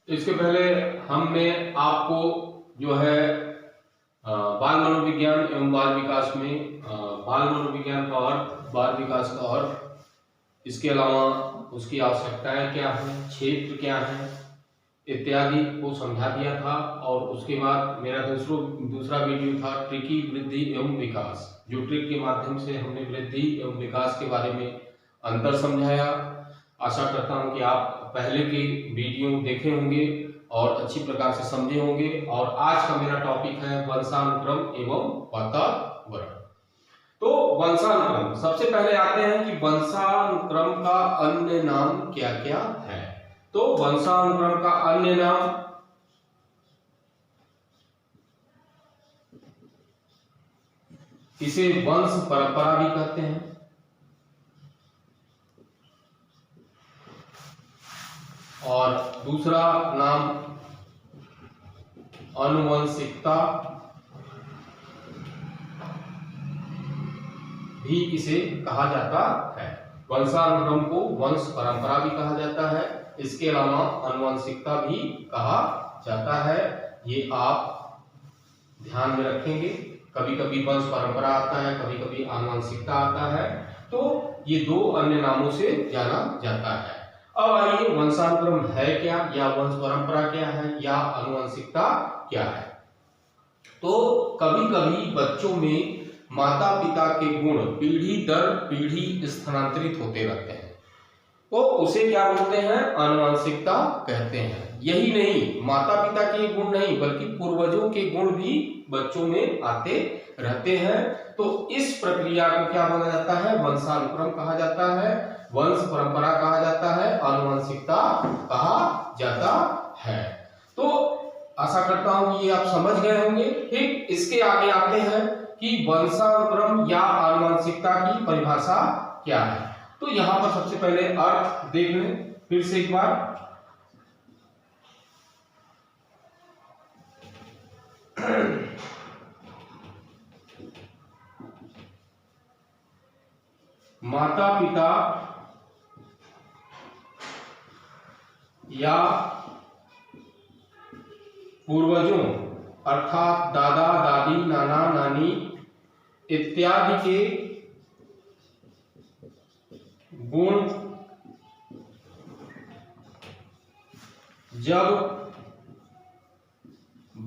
इसके पहले हमने आपको जो है बाल मनोविज्ञान एवं बाल विकास में बाल मनोविज्ञान का अर्थ, बाल विकास का अर्थ, इसके अलावा उसकी आवश्यकताएं क्या है, क्षेत्र क्या है इत्यादि को समझा दिया था। और उसके बाद मेरा दूसरा वीडियो था ट्रिकी वृद्धि एवं विकास, जो ट्रिक के माध्यम से हमने वृद्धि एवं विकास के बारे में अंतर समझाया। आशा करता हूं कि आप पहले के वीडियो देखे होंगे और अच्छी प्रकार से समझे होंगे। और आज का मेरा टॉपिक है वंशानुक्रम एवं वातावरण। तो वंशानुक्रम, सबसे पहले आते हैं कि वंशानुक्रम का अन्य नाम क्या क्या है। तो वंशानुक्रम का अन्य नाम इसे वंश परंपरा भी कहते हैं, और दूसरा नाम आनुवंशिकता भी इसे कहा जाता है। वंशानुक्रम को वंश परंपरा भी कहा जाता है, इसके अलावा आनुवंशिकता भी कहा जाता है। ये आप ध्यान में रखेंगे, कभी कभी वंश परंपरा आता है, कभी कभी आनुवंशिकता आता है, तो ये दो अन्य नामों से जाना जाता है। अब आइए वंशानुक्रम है क्या, या वंश परंपरा क्या है, या आनुवंशिकता क्या है। तो कभी कभी बच्चों में माता पिता के गुण पीढ़ी दर पीढ़ी स्थानांतरित होते रहते हैं, तो उसे क्या बोलते हैं, आनुवंशिकता कहते हैं। यही नहीं, माता पिता के गुण नहीं बल्कि पूर्वजों के गुण भी बच्चों में आते रहते हैं, तो इस प्रक्रिया को क्या बोला जाता है, वंशानुक्रम कहा जाता है, वंश परंपरा कहा जाता है, आनुवंशिकता कहा जाता है। तो आशा करता हूं कि ये आप समझ गए होंगे। ठीक, इसके आगे आते हैं कि वंशानुक्रम या आनुवंशिकता की परिभाषा क्या है। तो यहां पर सबसे पहले अर्थ देख लें फिर से एक बार। माता पिता या पूर्वजों अर्थात दादा दादी नाना नानी इत्यादि के गुण जब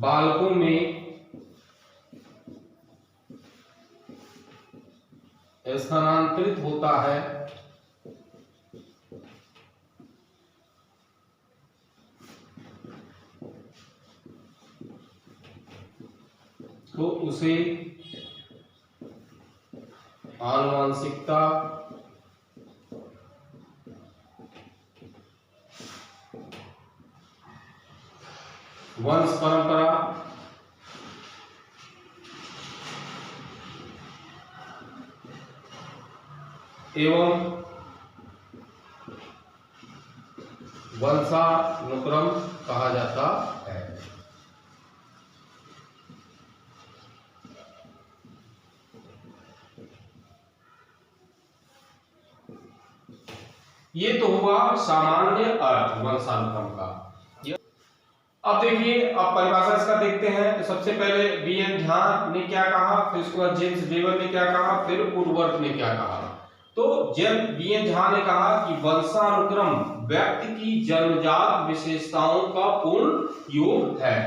बालकों में स्थानांतरित होता है तो उसे आनुवंशिकता वंश परंपरा एवं वंशानुक्रम कहा जाता है। ये तो हुआ सामान्य अर्थ वंशानुक्रम का। अब देखिए, अब परिभाषा इसका देखते हैं। तो सबसे पहले बी.एन. झा ने क्या कहा, फिर उसके बाद जेम्स ड्रेवर ने क्या कहा, फिर वुडवर्थ ने क्या कहा। तो जब बी.एन. झा ने कहा कि वंशानुक्रम व्यक्ति की जन्मजात विशेषताओं का पूर्ण योग है।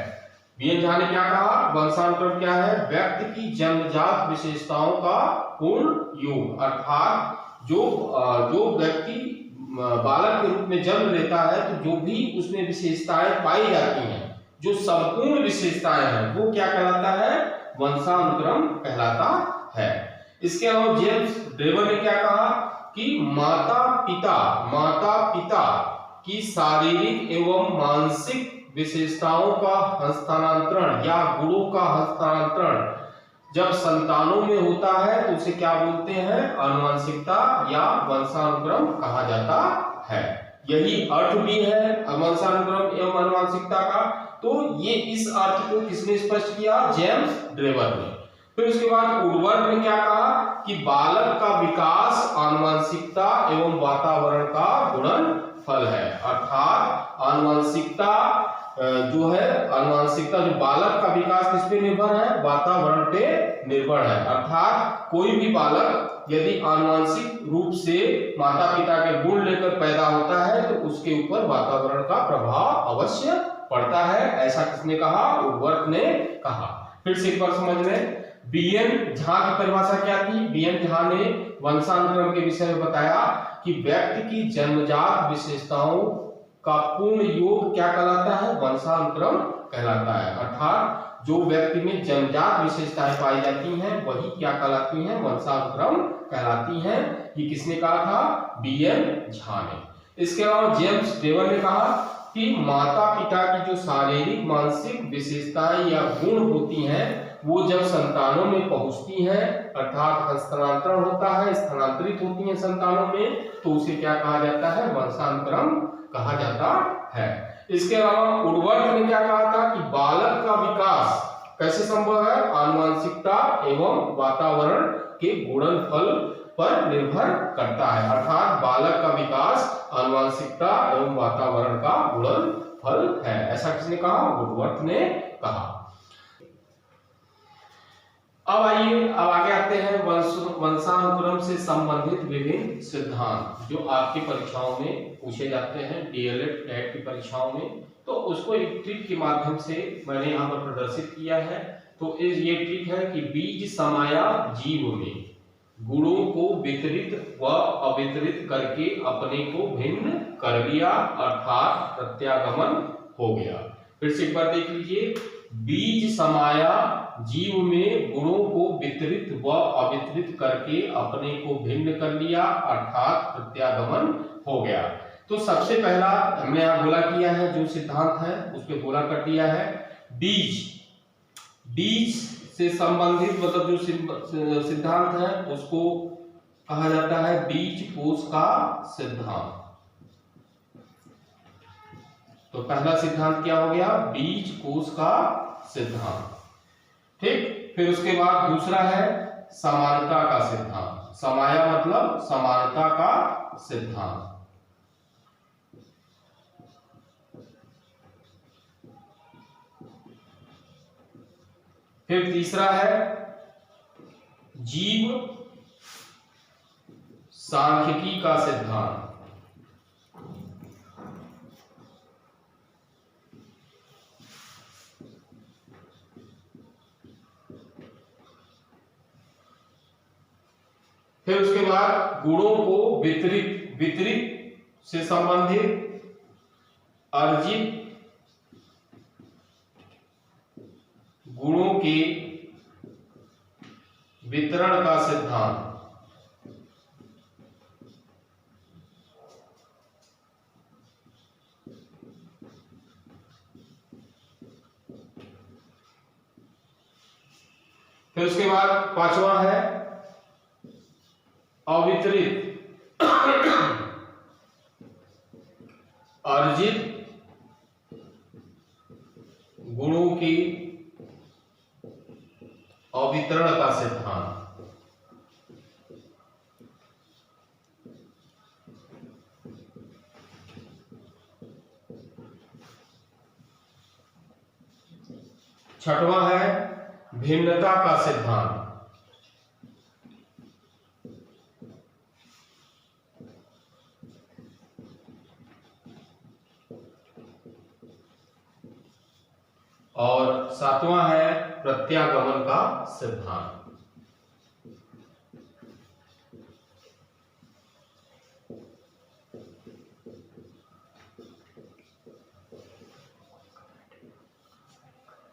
बी.एन. झा ने क्या कहा, वंशानुक्रम क्या है, व्यक्ति की जन्मजात विशेषताओं का पूर्ण योग, अर्थात जो व्यक्ति बालक के रूप में जन्म लेता है तो जो भी उसमें विशेषताएं पाई जाती हैं, जो संपूर्ण विशेषताएं हैं, वो क्या कहलाता है, वंशानुक्रम कहलाता है। इसके अलावा जेम्स ड्रेवर ने क्या कहा कि माता पिता की शारीरिक एवं मानसिक विशेषताओं का हस्तांतरण या गुणों का हस्तांतरण जब संतानों में होता है तो उसे क्या बोलते हैं, आनुवंशिकता या वंशानुक्रम कहा जाता है। यही अर्थ भी है वंशानुक्रम एवं आनुवंशिकता का। तो ये इस अर्थ को किसने स्पष्ट किया, जेम्स ड्रेवर ने। फिर उसके बाद वुडवर्थ ने क्या कहा कि बालक का विकास आनुवंशिकता एवं वातावरण का गुणन फल है। अर्थात आनुवंशिकता जो है, आनुवंशिकता जो बालक का विकास किस पे निर्भर है, वातावरण पे निर्भर है। अर्थात कोई भी बालक यदि आनुवंशिक रूप से माता पिता के गुण लेकर पैदा होता है तो उसके ऊपर वातावरण का प्रभाव अवश्य पड़ता है। ऐसा किसने कहा, वुडवर्थ ने कहा। फिर से एक बार समझ लें, बीएन झा की परिभाषा क्या थी। बीएन झा ने वंशानुक्रम के विषय में बताया कि व्यक्ति की जन्मजात विशेषताओं का पूर्ण योग क्या कहलाता है, वंशानुक्रम कहलाता है। अर्थात जो व्यक्ति में जन्मजात विशेषताएं पाई जाती हैं वही क्या कहलाती हैं, वंशानुक्रम कहलाती हैं। ये किसने कहा था, बीएन झा ने। इसके अलावा जेम्स डेवर ने कहा कि माता पिता की जो शारीरिक मानसिक विशेषताएं या गुण होती हैं वो जब संतानों में पहुंचती हैं, अर्थात हस्तांतरण होता है, स्थानांतरित होती हैं संतानों में, तो उसे क्या कहा जाता है, वंशानुक्रम कहा जाता है। इसके अलावा वुडवर्थ ने क्या कहा था कि बालक का विकास कैसे संभव है, आनुवंशिकता एवं वातावरण के गुणनफल पर निर्भर करता है। अर्थात बालक का विकास आनुवंशिकता एवं वातावरण का गुणनफल है। ऐसा किसने कहा, वुडवर्थ ने कहा। अब आइए, अब आगे आते हैं वंशानुक्रम से संबंधित विभिन्न सिद्धांत जो आपकी परीक्षाओं में पूछे जाते हैं, डीएलएड कैट की परीक्षाओं में। तो उसको एक ट्रिक के माध्यम से मैंने यहाँ पर प्रदर्शित किया है। तो ये ट्रिक है कि बीज समाया जीव में गुणों को वितरित व अवितरित करके अपने को भिन्न कर लिया, अर्थात प्रत्यागमन हो गया। फिर से एक बार देख लीजिए, बीज समाया जीव में गुणों को वितरित व अवितरित करके अपने को भिन्न कर लिया, अर्थात प्रत्यागमन हो गया। तो सबसे पहला हमने यहाँ गोला किया है, जो सिद्धांत है उस पे गोला कर दिया है। बीज से संबंधित मतलब जो सिद्धांत है उसको कहा जाता है बीज कोष का सिद्धांत। तो पहला सिद्धांत क्या हो गया, बीज कोष का सिद्धांत। ठीक, फिर उसके बाद दूसरा है समानता का सिद्धांत। समाया मतलब समानता का सिद्धांत। फिर तीसरा है जीव सांख्यिकी का सिद्धांत। फिर उसके बाद गुणों को वितरित से संबंधित अर्जित गुणों के वितरण का सिद्धांत। फिर उसके बाद पांचवा है अवितरित अर्जित गुणों की अवितरण का सिद्धांत। छठवां है भिन्नता का सिद्धांत। और सातवां है प्रत्यागमन का सिद्धांत।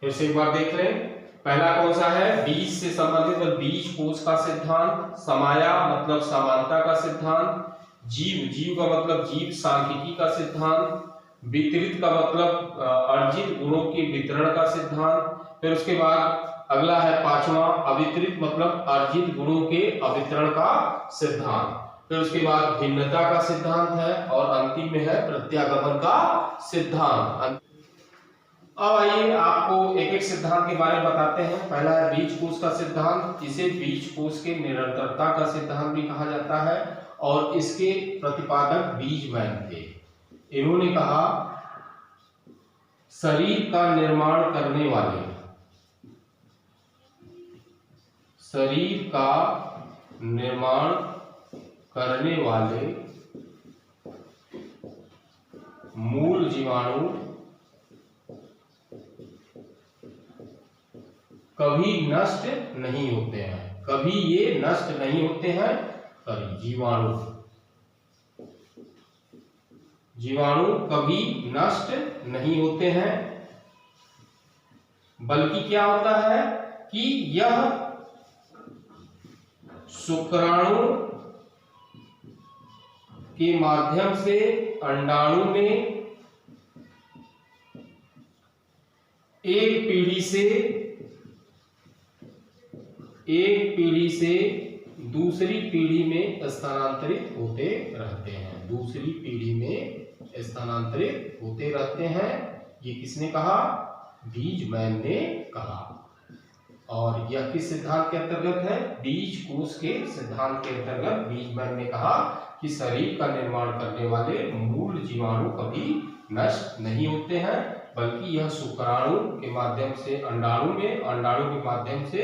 फिर से एक बार देख लें, पहला कौन सा है, बीज से संबंधित मतलब बीज कोष का सिद्धांत। समाया मतलब समानता का सिद्धांत। जीव का मतलब जीव सांख्यिकी का सिद्धांत। वितरित का मतलब अर्जित गुणों के वितरण का सिद्धांत। फिर उसके बाद अगला है पांचवा अवितरित मतलब अर्जित गुणों के अवितरण का सिद्धांत। फिर उसके बाद भिन्नता का सिद्धांत है और अंतिम में है प्रत्यागमन का सिद्धांत। अब आइए आपको एक एक सिद्धांत के बारे में बताते हैं। पहला है बीज कोष का सिद्धांत, जिसे बीज कोष के निरंतरता का सिद्धांत भी कहा जाता है और इसके प्रतिपादक बीज बैंक थे। इन्होंने कहा शरीर का निर्माण करने वाले, शरीर का निर्माण करने वाले मूल जीवाणु कभी नष्ट नहीं होते हैं, कभी ये नष्ट नहीं होते हैं। कभी जीवाणु कभी नष्ट नहीं होते हैं, बल्कि क्या होता है कि यह शुक्राणु के माध्यम से अंडाणु में एक पीढ़ी से दूसरी पीढ़ी में स्थानांतरित होते रहते हैं, दूसरी पीढ़ी में स्थानांतरित होते रहते हैं। ये किसने कहा? बीजमैन ने कहा। और यह किस सिद्धांत के अंतर्गत है? बीज कोश के सिद्धांत के अंतर्गत बीजमैन ने कहा कि शरीर का निर्माण करने वाले मूल जीवाणु कभी नष्ट नहीं होते हैं, बल्कि यह शुक्राणु के माध्यम से अंडाणु में, अंडाणु के माध्यम से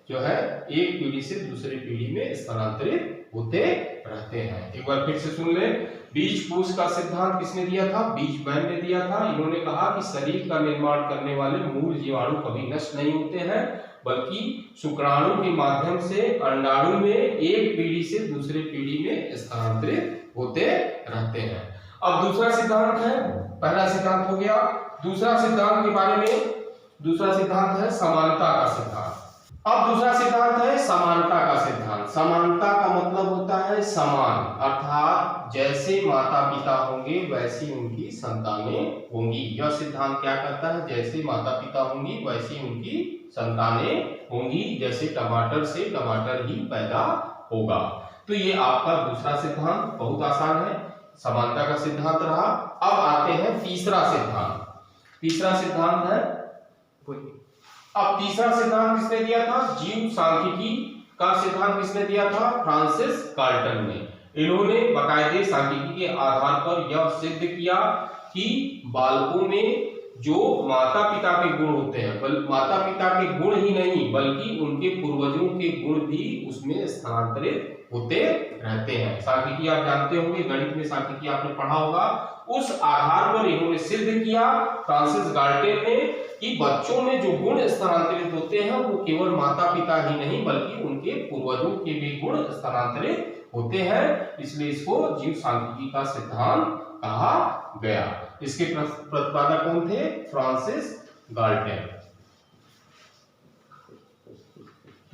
जो है एक पीढ़ी से दूसरी पीढ़ी में स्थानांतरित होते रहते हैं। एक बार फिर से सुन ले, बीज कोश का सिद्धांत किसने दिया था? बीजमैन ने दिया था। इन्होंने कहा कि शरीर का निर्माण करने वाले मूल जीवाणु कभी नष्ट नहीं होते हैं, बल्कि शुक्राणु के माध्यम से अंडाणु में एक पीढ़ी से दूसरी पीढ़ी में स्थानांतरित होते रहते हैं। अब दूसरा सिद्धांत है, पहला सिद्धांत हो गया। दूसरा सिद्धांत के बारे में, दूसरा सिद्धांत है समानता का सिद्धांत। अब दूसरा सिद्धांत है समानता का सिद्धांत। समानता का मतलब होता है समान, अर्थात जैसे माता पिता होंगे वैसी उनकी संतानें होंगी। यह सिद्धांत क्या कहता है? जैसे माता पिता होंगी वैसी उनकी संतानें होंगी, जैसे टमाटर से टमाटर ही पैदा होगा। तो ये आपका दूसरा सिद्धांत बहुत आसान है, समानता का सिद्धांत रहा। अब आते हैं तीसरा सिद्धांत। तीसरा सिद्धांत है, अब तीसरा सिद्धांत किसने दिया था? जीव सांख्यिकी का सिद्धांत किसने दिया था? फ्रांसिस गाल्टन ने। इन्होंने बाकायदे सांख्यिकी के आधार पर यह सिद्ध किया कि बालकों में जो माता पिता के गुण होते हैं, माता पिता के गुण ही नहीं बल्कि उनके पूर्वजों के गुण भी उसमें स्थानांतरित होते रहते हैं। सांख्यिकी आप जानते होंगे, गणित में सांख्यिकी आपने पढ़ा होगा। उस आधार पर इन्होंने सिद्ध किया, फ्रांसिस गाल्टन ने, कि बच्चों में जो गुण स्थानांतरित होते हैं वो केवल माता पिता ही नहीं बल्कि उनके पूर्वजों के भी गुण स्थानांतरित होते हैं। इसलिए इसको जीव सांख्यिकी का सिद्धांत कहा गया। इसके प्रतिपादक कौन थे? Francis Galton.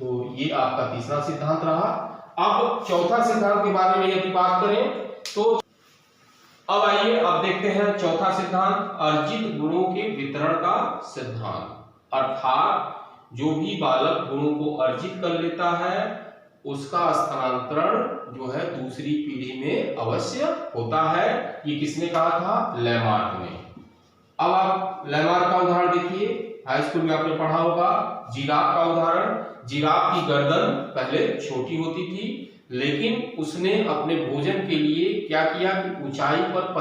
तो ये आपका तीसरा सिद्धांत रहा। अब चौथा सिद्धांत के बारे में यदि बात करें तो अब आइए, अब देखते हैं चौथा सिद्धांत, अर्जित गुणों के वितरण का सिद्धांत। अर्थात जो भी बालक गुणों को अर्जित कर लेता है उसका स्थानांतरण जो है दूसरी पीढ़ी में अवश्य होता है। ये किसने कहा था? लैमार्क ने। अब आप लैमार्क का उदाहरण देखिए, हाई स्कूल में आपने पढ़ा होगा। जिराफ का उदाहरण, जिराफ की गर्दन पहले छोटी होती थी, लेकिन उसने अपने भोजन के लिए क्या किया कि ऊंचाई पर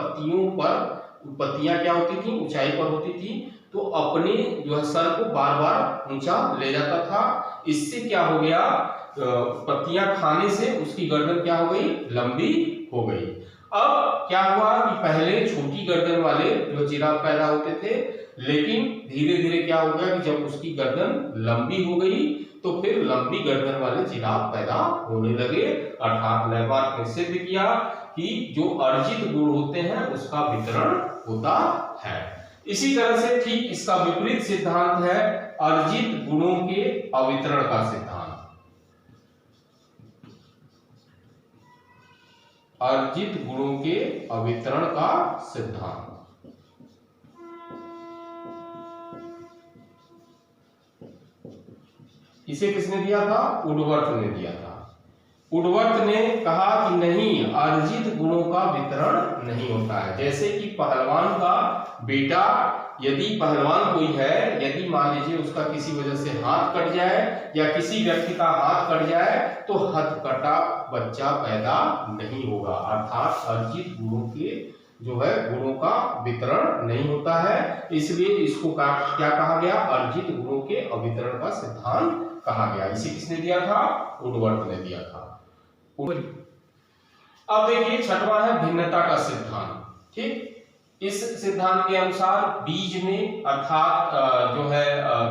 पत्तियां क्या होती थी? ऊंचाई पर होती थी, तो अपने जो है सर को बार बार ऊंचा ले जाता था। इससे क्या हो गया? पत्तियां खाने से उसकी गर्दन क्या हो गई? लंबी हो गई। अब क्या हुआ कि पहले छोटी गर्दन वाले जो जिराफ पैदा होते थे, लेकिन धीरे धीरे क्या हो गया कि जब उसकी गर्दन लंबी हो गई तो फिर लंबी गर्दन वाले जिराफ पैदा होने लगे। अर्थात लैमार्क ने सिद्ध किया कि जो अर्जित गुण होते हैं उसका वितरण होता है। इसी तरह से ठीक इसका विपरीत सिद्धांत है अर्जित गुणों के अवितरण का सिद्धांत। अर्जित गुणों के अवितरण का सिद्धांत। इसे किसने दिया था? वुडवर्थ ने दिया था। वुडवर्थ ने कहा कि नहीं, अर्जित गुणों का वितरण नहीं होता है। जैसे कि पहलवान का बेटा, यदि पहलवान कोई है, यदि मान लीजिए उसका किसी वजह से हाथ कट जाए या किसी व्यक्ति का हाथ कट जाए तो हथकटा बच्चा पैदा नहीं होगा। अर्थात अर्जित गुणों के जो है गुणों का वितरण नहीं होता है, इसलिए इसको क्या कहा गया, अर्जित गुणों के अवितरण का सिद्धांत कहा गया। इसे किसने दिया था, वुडवर्थ ने दिया था। अब देखिए छठवां है भिन्नता का सिद्धांत। ठीक, इस सिद्धांत के अनुसार बीज में अर्थात जो है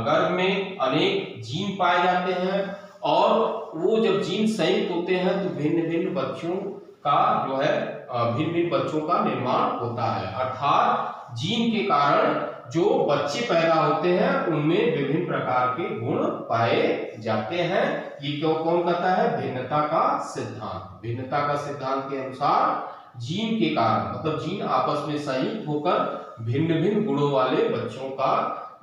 गर्भ में अनेक जीन पाए जाते हैं और वो जब जीन संयुक्त होते हैं तो भिन्न भिन्न बच्चों का जो है भिन्न भिन्न बच्चों का निर्माण होता है। अर्थात जीन के कारण जो बच्चे पैदा होते हैं उनमें विभिन्न प्रकार के गुण पाए जाते हैं। ये क्यों कौन कहता है, भिन्नता का सिद्धांत। भिन्नता का सिद्धांत के अनुसार जीन के कारण मतलब जीन आपस में संयुक्त होकर भिन्न भिन्न गुणों वाले बच्चों का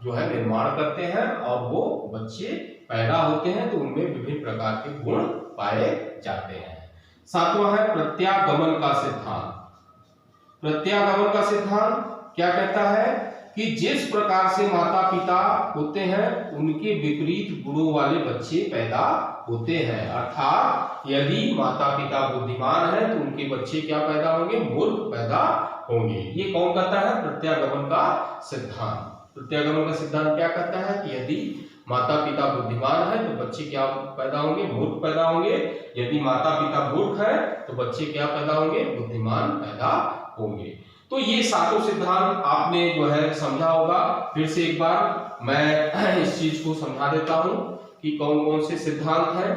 जो है निर्माण करते हैं और वो बच्चे पैदा होते हैं तो उनमें विभिन्न प्रकार के गुण पाए जाते हैं। सातवां है प्रत्यागमन का सिद्धांत। प्रत्यागमन का सिद्धांत क्या कहता है कि जिस प्रकार से माता पिता होते हैं उनके विपरीत गुणों वाले बच्चे पैदा होते हैं। अर्थात यदि माता पिता बुद्धिमान है तो उनके बच्चे क्या पैदा होंगे, मूर्ख पैदा होंगे। ये कौन कहता है, प्रत्यागमन का सिद्धांत। प्रत्यागमन का सिद्धांत क्या कहता है कि यदि माता पिता बुद्धिमान है तो बच्चे क्या पैदा होंगे, मूर्ख पैदा होंगे। यदि माता पिता मूर्ख है तो बच्चे क्या पैदा होंगे, बुद्धिमान पैदा होंगे। तो ये सातों सिद्धांत आपने जो है समझा होगा। फिर से एक बार मैं इस चीज को समझा देता हूं कि कौन कौन से सिद्धांत हैं।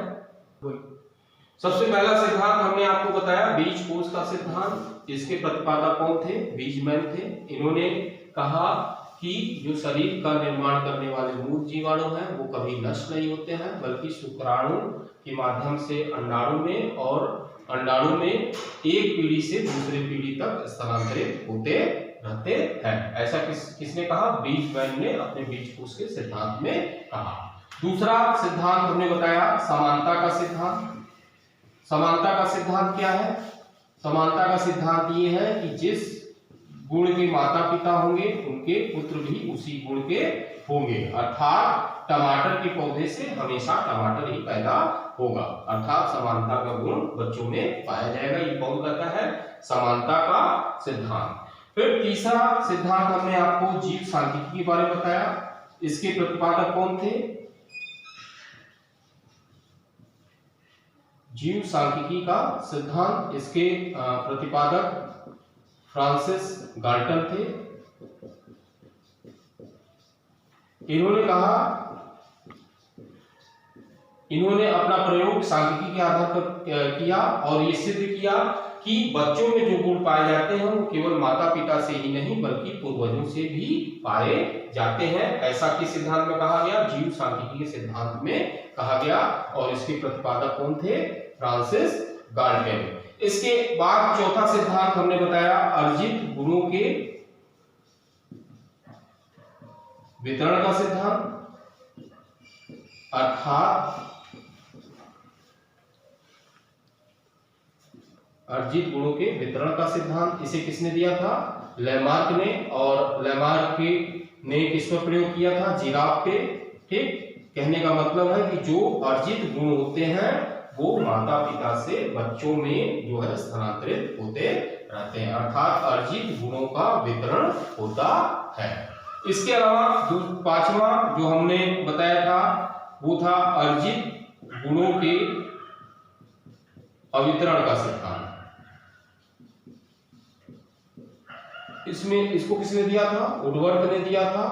सबसे पहला सिद्धांत हमने आपको बताया बीज कोष का सिद्धांत। इसके प्रतिपादक कौन थे, बीजमैन थे। इन्होंने कहा कि जो शरीर का निर्माण करने वाले मूल जीवाणु हैं वो कभी नष्ट नहीं होते हैं बल्कि शुक्राणु के माध्यम से अंडाणु में और अंडाणु में एक पीढ़ी से दूसरे पीढ़ी तक स्थानांतरित होते रहते हैं। ऐसा किसने कहा, बीजमैन ने अपने बीज कोष के सिद्धांत में कहा। दूसरा सिद्धांत हमने बताया समानता का सिद्धांत। समानता का सिद्धांत क्या है, समानता का सिद्धांत ये है कि जिस गुण के माता पिता होंगे उनके पुत्र भी उसी गुण के होंगे। अर्थात टमाटर के पौधे से हमेशा टमाटर ही पैदा होगा। अर्थात समानता का गुण बच्चों में पाया जाएगा। ये कौन कहता है, समानता का सिद्धांत। फिर तीसरा सिद्धांत हमने आपको जीव सांख्यिकी के बारे में बताया। इसके प्रतिपादक कौन थे, जीव सांख्यिकी का सिद्धांत। इसके प्रतिपादक फ्रांसिस गाल्टन थे। इन्होंने अपना प्रयोग सांख्यिकी के आधार पर किया और ये सिद्ध किया कि बच्चों में जो गुण पाए जाते हैं वो केवल माता पिता से ही नहीं बल्कि पूर्वजों से भी पाए जाते हैं। ऐसा किस सिद्धांत में कहा गया, जीव सांख्यिकी के सिद्धांत में कहा गया और इसके प्रतिपादक कौन थे, फ्रांसिस गाल्टन। इसके बाद चौथा सिद्धांत हमने बताया अर्जित गुणों के वितरण का सिद्धांत। अर्थात अर्जित गुणों के वितरण का सिद्धांत। इसे किसने दिया था, लैमार्क ने। और लैमार्क ने किस पर प्रयोग किया था, जिराफ पे। ठीक, कहने का मतलब है कि जो अर्जित गुण होते हैं वो माता पिता से बच्चों में जो है स्थानांतरित होते रहते हैं। अर्थात अर्जित गुणों का वितरण होता है। इसके अलावा पांचवा जो हमने बताया था वो था अर्जित गुणों के अवितरण का सिद्धांत। इसमें इसको किसने दिया था, वुडवर्थ ने दिया था।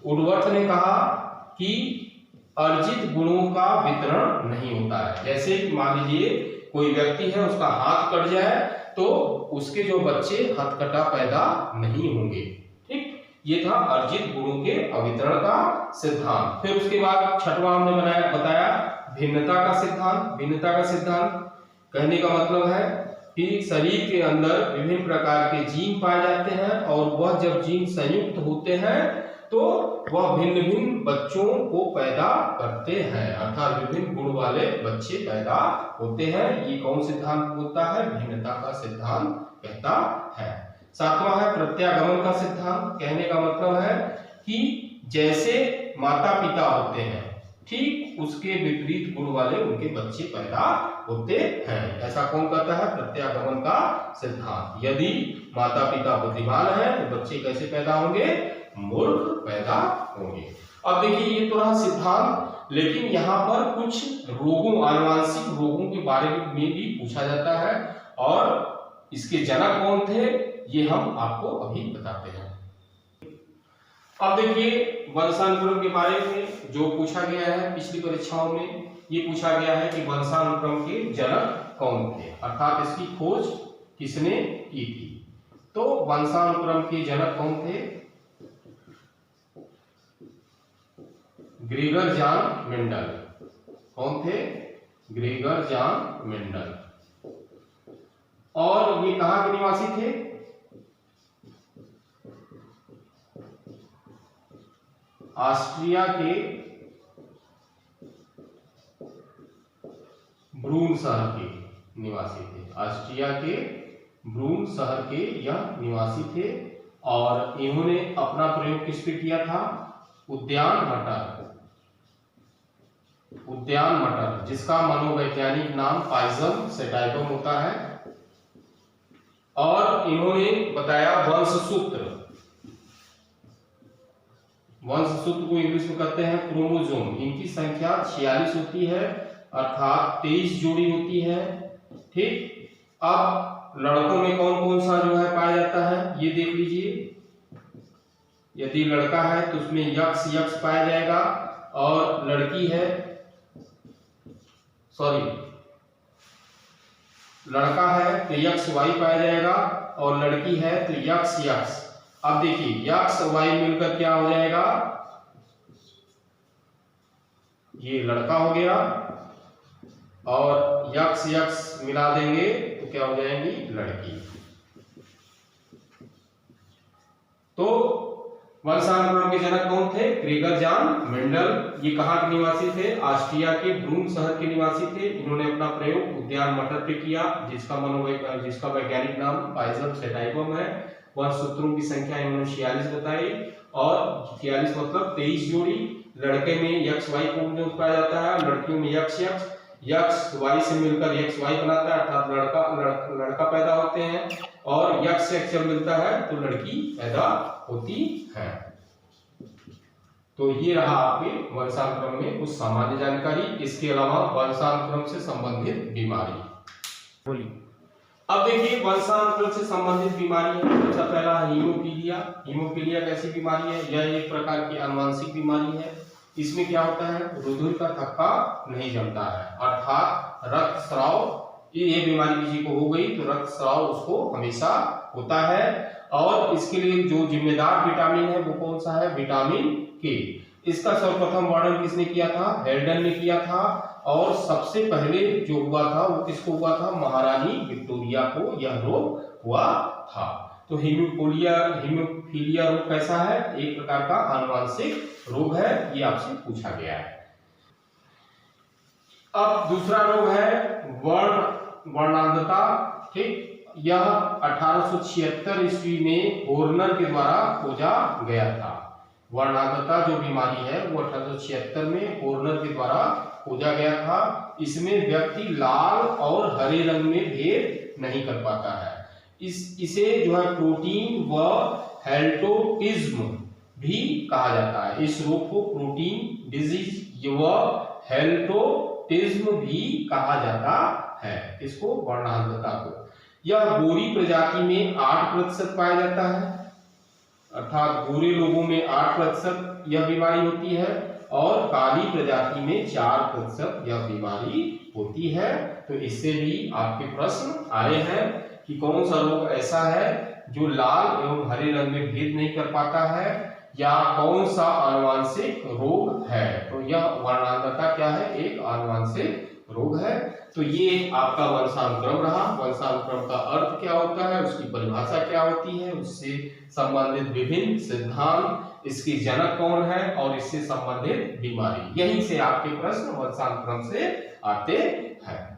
वुडवर्थ ने कहा कि अर्जित गुणों का वितरण नहीं होता है। जैसे मान लीजिए कोई व्यक्ति है, उसका हाथ कट जाए तो उसके जो बच्चे हथकटा पैदा नहीं होंगे। ठीक, ये था अर्जित गुणों के अवितरण का सिद्धांत। फिर उसके बाद छठवां हमने बताया भिन्नता का सिद्धांत। भिन्नता का सिद्धांत कहने का मतलब है कि शरीर के अंदर विभिन्न प्रकार के जीन पाए जाते हैं और वह जब जीन संयुक्त होते हैं तो वह भिन्न भिन्न बच्चों को पैदा करते हैं। अर्थात विभिन्न गुण वाले बच्चे पैदा होते हैं। ये कौन सिद्धांत बोलता है, भिन्नता का सिद्धांत कहता है। सातवां है प्रत्यागमन का सिद्धांत। कहने का मतलब है कि जैसे माता पिता होते हैं ठीक उसके विपरीत गुण वाले उनके बच्चे पैदा होते हैं। ऐसा कौन कहता है, प्रत्यागमन का सिद्धांत। यदि माता पिता बुद्धिमान है तो बच्चे कैसे पैदा होंगे, मूर्ख पैदा होंगे। अब देखिए ये तो रहा सिद्धांत, लेकिन यहाँ पर कुछ रोगों, आनुवांशिक रोगों के बारे में भी पूछा जाता है और इसके जनक कौन थे ये हम आपको अभी बताते हैं। अब देखिए वंशानुक्रम के बारे में जो पूछा गया है पिछली परीक्षाओं में, ये पूछा गया है कि वंशानुक्रम के जनक कौन थे, अर्थात इसकी खोज किसने की थी। तो वंशानुक्रम के जनक कौन थे, ग्रेगर जान मेंडल। कौन थे, ग्रेगर जान मेंडल। और ये कहां के निवासी थे, ऑस्ट्रिया के ब्रून शहर के निवासी थे। ऑस्ट्रिया के ब्रून शहर के यह निवासी थे और इन्होंने अपना प्रयोग किस पे किया था, उद्यान मटर। उद्यान मटर जिसका मनोवैज्ञानिक नाम पाइजम सेटाइगम होता है। और इन्होंने बताया वंशसूत्र। वंशसूत्र को इंग्लिश में कहते हैं क्रोमोसोम। इनकी संख्या 46 होती है, अर्थात 23 जोड़ी होती है। ठीक, अब लड़कों में कौन कौन सा जो है पाया जाता है ये देख लीजिए। यदि लड़का है तो उसमें यक्स यक्स पाया जाएगा, और लड़की है, सॉरी लड़का है तो यक्स वाई पाया जाएगा, और लड़की है तो यक्स यक्स। अब देखिए यक्स वाई मिलकर क्या हो जाएगा, ये लड़का हो गया, और यक्स यक्स मिला देंगे तो क्या हो जाएगी, लड़की। तो वंशानुक्रम के जनक कौन थे, ग्रेगर जान मेंडल। ये कहाँ के निवासी थे, ऑस्ट्रिया के ब्रून शहर के निवासी थे। इन्होंने अपना प्रयोग उद्यान मटर पे किया, जिसका वैज्ञानिक नाम पाइजम सेटाइगम है। वंशसूत्रों की संख्या इन्होंने 46 बताई, और 46 मतलब 23 जोड़ी। लड़के में यक्स वाई क्रोमोसोम पाया जाता है, लड़कियों में यक्स यक्स। यक्स वाई से मिलकर यक्स वाई बनाता है, अर्थात लड़का पैदा होते हैं, और यक्स से जब मिलता है तो लड़की पैदा होती है। तो ये रहा आपके वंशानुक्रम में कुछ सामान्य जानकारी। इसके अलावा वंशानुक्रम से संबंधित बीमारी बोलिए। अब देखिए वंशानुक्रम से संबंधित बीमारी है, सबसे पहला हीमोफीलिया। हीमोफीलिया कैसी बीमारी है, यह एक प्रकार की आनुवंशिक बीमारी है। इसमें क्या होता है, रुधिर का थक्का नहीं जमता है, अर्थात रक्तस्राव। ये बीमारी किसी को हो गई तो रक्तस्राव उसको हमेशा होता है। और इसके लिए जो जिम्मेदार विटामिन है वो कौन सा है, विटामिन के। इसका सर्वप्रथम वर्णन किसने किया था, हेल्डन ने किया था। और सबसे पहले जो हुआ था वो किसको हुआ था, महारानी विक्टोरिया को यह रोग हुआ था। तो हीमोफीलिया रोग कैसा है, एक प्रकार का आनुवंशिक रोग है, ये आपसे पूछा गया है। अब दूसरा रोग है वर्णांधता। ठीक, यह 1876 ईस्वी में होर्नर के द्वारा खोजा गया था। वर्णांधता जो बीमारी है वो 1876 में होर्नर के द्वारा खोजा गया था। इसमें व्यक्ति लाल और हरे रंग में भेद नहीं कर पाता है। इसे जो है प्रोटीन व हेल्टोटिज्म भी कहा जाता है। इस रोग को प्रोटीन डिजीज व हेल्टोटिज्म भी कहा जाता है, इसको वर्णांधता को। यह गोरी प्रजाति में 8% पाया जाता है, अर्थात गोरे लोगों में 8% यह बीमारी होती है, और काली प्रजाति में 4% यह बीमारी होती है। तो इससे भी आपके प्रश्न आए हैं कि कौन सा रोग ऐसा है जो लाल एवं हरे रंग में भेद नहीं कर पाता है, या कौन सा आनुवंशिक रोग है। तो यह वर्णांधता क्या है, एक आनुवंशिक रोग है। तो ये आपका वंशानुक्रम रहा। वंशानुक्रम का अर्थ क्या होता है, उसकी परिभाषा क्या होती है, उससे संबंधित विभिन्न सिद्धांत, इसके जनक कौन है, और इससे संबंधित बीमारी। यहीं से आपके प्रश्न वंशानुक्रम से आते हैं।